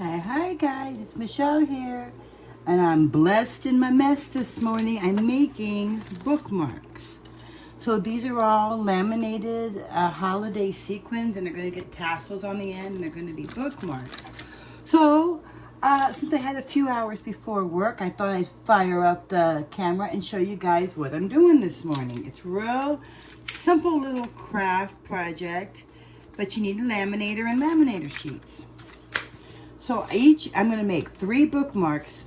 Hi guys, it's Michelle here, and I'm blessed in my mess this morning. I'm making bookmarks. So these are all laminated holiday sequins, and they're going to get tassels on the end, and they're going to be bookmarks. So since I had a few hours before work, I thought I'd fire up the camera and show you guys what I'm doing this morning. It's real simple little craft project, but you need a laminator and laminator sheets. So I'm going to make 3 bookmarks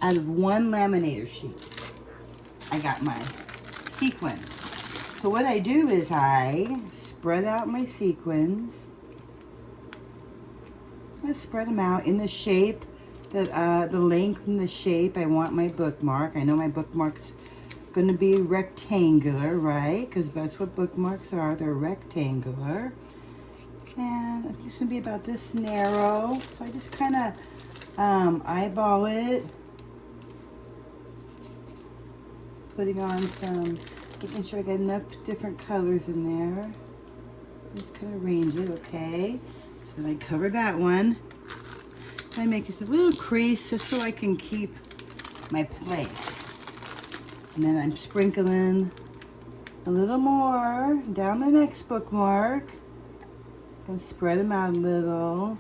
out of 1 laminator sheet. I got my sequins. So what I do is I spread out my sequins. I spread them out in the shape, that the length and the shape I want my bookmark. I know my bookmark's going to be rectangular, right? Because that's what bookmarks are. They're rectangular. And it's going to be about this narrow. So I just kind of eyeball it. Putting on some, making sure I got enough different colors in there. Just kind of arrange it, okay. So then I cover that one. I make just a little crease just so I can keep my place. And then I'm sprinkling a little more down the next bookmark. And spread them out a little.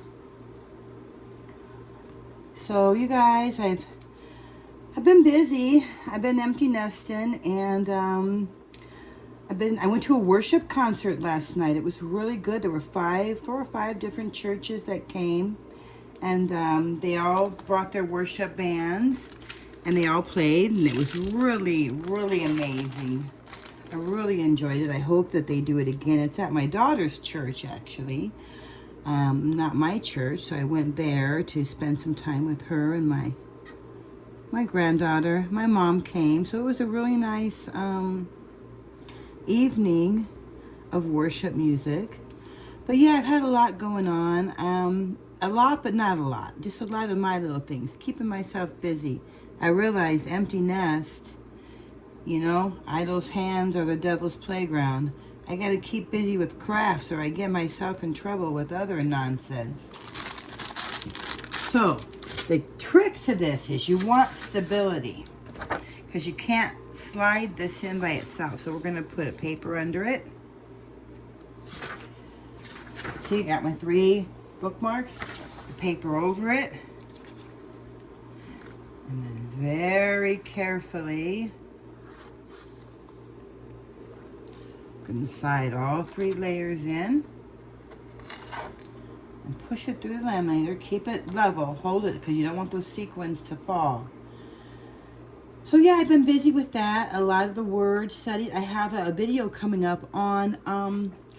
So you guys, I've been busy. I've been empty nesting, and I went to a worship concert last night. It was really good. There were 4 or 5 different churches that came, and they all brought their worship bands, and they all played, and it was really, really amazing. I really enjoyed it. I hope that they do it again. It's at my daughter's church, actually. Not my church. So I went there to spend some time with her and my granddaughter. My mom came. So it was a really nice evening of worship music. But yeah, I've had a lot going on. A lot, but not a lot. Just a lot of my little things. Keeping myself busy. I realized empty nest, you know, idle's hands are the devil's playground. I got to keep busy with crafts or I get myself in trouble with other nonsense. So, the trick to this is you want stability because you can't slide this in by itself. So we're going to put a paper under it. See, I got my 3 bookmarks, the paper over it. And then very carefully going to slide all 3 layers in and push it through the laminator. Keep it level, hold it, because you don't want those sequins to fall. So yeah, I've been busy with that. A lot of the word studies. I have a video coming up on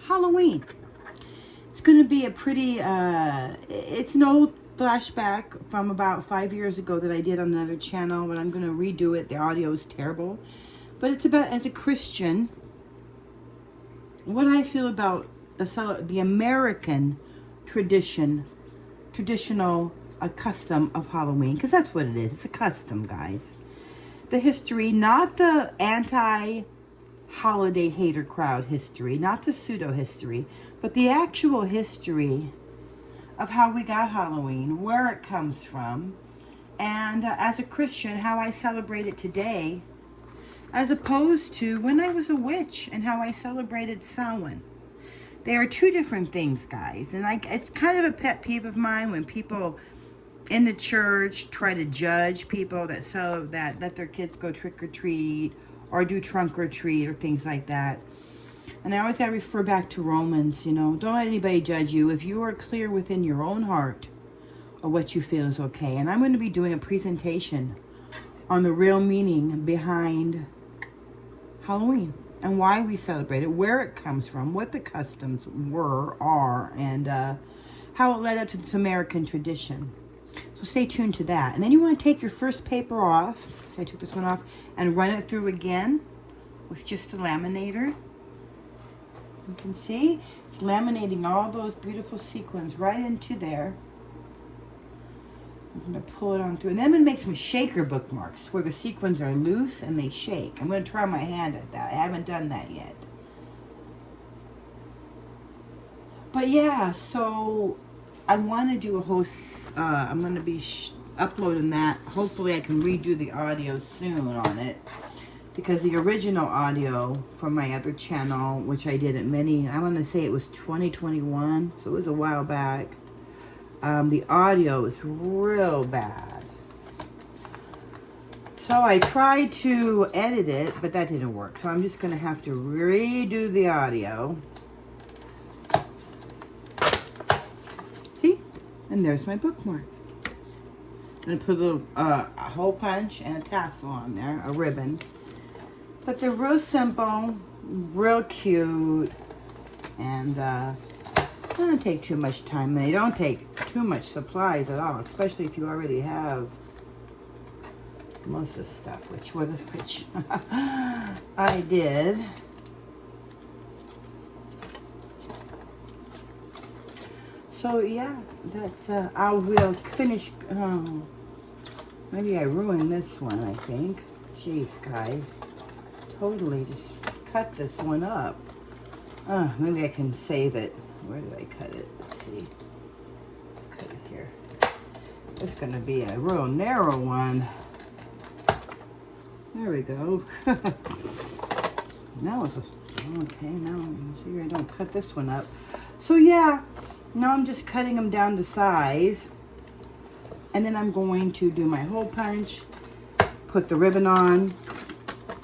Halloween. It's going to be a pretty, it's an old flashback from about 5 years ago that I did on another channel, but I'm going to redo it. The audio is terrible. But it's about, as a Christian, what I feel about the American traditional custom of Halloween, because that's what it is. It's a custom, guys. The history, not the anti-holiday hater crowd history, not the pseudo-history, but the actual history of how we got Halloween, where it comes from, and as a Christian, how I celebrate it today, as opposed to when I was a witch and how I celebrated Samhain. They are 2 different things, guys. And it's kind of a pet peeve of mine when people in the church try to judge people that let their kids go trick or treat or do trunk or treat or things like that. And I always got to refer back to Romans, you know. Don't let anybody judge you if you are clear within your own heart of what you feel is okay. And I'm going to be doing a presentation on the real meaning behind Halloween and why we celebrate it, where it comes from, what the customs are, and how it led up to this American tradition. So stay tuned to that. And then you want to take your first paper off. So I took this one off and run it through again with just a laminator. You can see it's laminating all those beautiful sequins right into there. I'm going to pull it on through. And then I'm going to make some shaker bookmarks where the sequins are loose and they shake. I'm going to try my hand at that. I haven't done that yet. But yeah, so I want to do a whole, I'm going to be uploading that. Hopefully I can redo the audio soon on it. Because the original audio from my other channel, which I did I want to say it was 2021, so it was a while back. The audio is real bad. So I tried to edit it, but that didn't work. So I'm just going to have to redo the audio. See? And there's my bookmark. I'm going to put a little a hole punch and a tassel on there, a ribbon. But they're real simple, real cute, and they don't take too much time. They don't take too much supplies at all, especially if you already have most of the stuff, which I did. So yeah, that's I will finish. Maybe I ruined this one. I think. Jeez, guys. Totally just cut this one up. Maybe I can save it. Where did I cut it? Let's see. Let's cut it here. It's going to be a real narrow one. There we go. Now it's okay. Now I'm sure I don't cut this one up. So yeah, now I'm just cutting them down to size, and then I'm going to do my hole punch, put the ribbon on.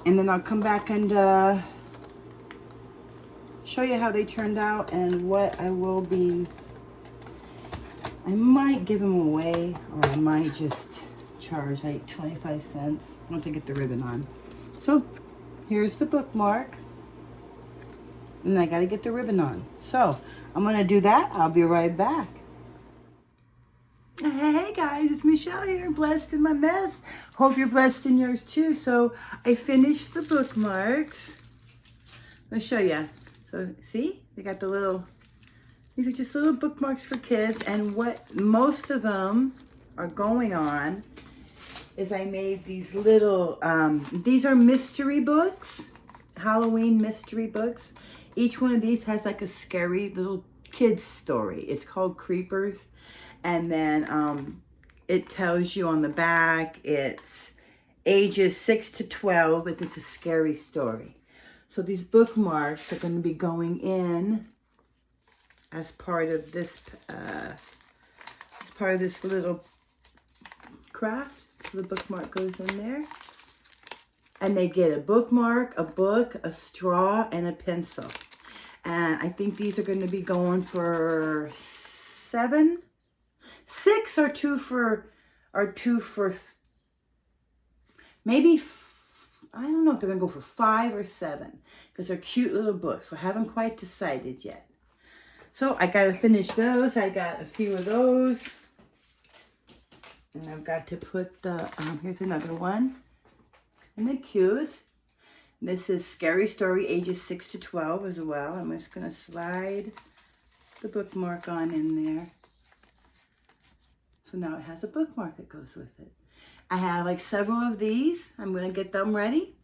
And then I'll come back and show you how they turned out and what I will be. I might give them away, or I might just charge like 25 cents once I get the ribbon on. So here's the bookmark. And I got to get the ribbon on. So I'm going to do that. I'll be right back. Hey guys, it's Michelle here, blessed in my mess. Hope you're blessed in yours too. So I finished the bookmarks. I'll show you. So see, they got the little, these are just little bookmarks for kids. And what most of them are going on is I made these little, these are mystery books, Halloween mystery books. Each one of these has like a scary little kid's story. It's called Creepers. And then it tells you on the back, it's ages 6 to 12, but it's a scary story. So these bookmarks are going to be going in as part of this, little craft. So the bookmark goes in there. And they get a bookmark, a book, a straw, and a pencil. And I think these are going to be going for $7. 6 or two for maybe, I don't know if they're gonna go for 5 or 7 because they're cute little books. So I haven't quite decided yet. So I gotta finish those. I got a few of those, and I've got to put the here's another one. Isn't it cute? This is Scary Story, ages 6 to 12 as well. I'm just gonna slide the bookmark on in there. So now it has a bookmark that goes with it. I have like several of these. I'm going to get them ready.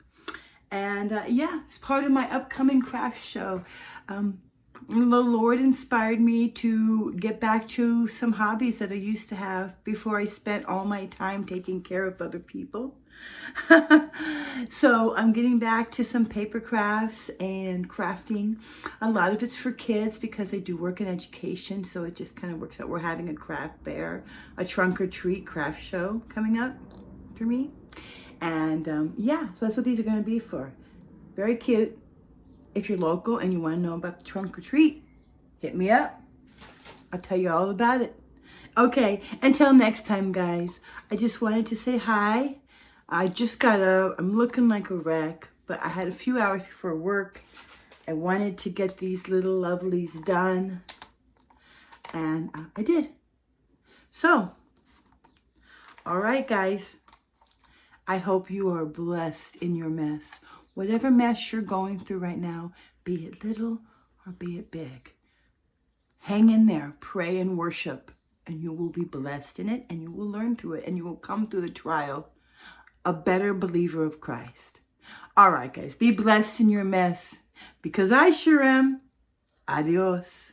And yeah, it's part of my upcoming craft show. The Lord inspired me to get back to some hobbies that I used to have before I spent all my time taking care of other people. So I'm getting back to some paper crafts and crafting. A lot of it's for kids because I do work in education, so it just kind of works out. We're having a craft fair, a trunk or treat craft show coming up for me. And yeah, so that's what these are going to be for. Very cute. If you're local and you want to know about the trunk or treat, hit me up. I'll tell you all about it. Okay, until next time, guys. I just wanted to say hi. I just got up. I'm looking like a wreck, but I had a few hours before work. I wanted to get these little lovelies done, and I did. So, all right, guys. I hope you are blessed in your mess. Whatever mess you're going through right now, be it little or be it big, hang in there, pray and worship, and you will be blessed in it, and you will learn through it, and you will come through the trial a better believer of Christ. All right, guys, be blessed in your mess, because I sure am. Adios.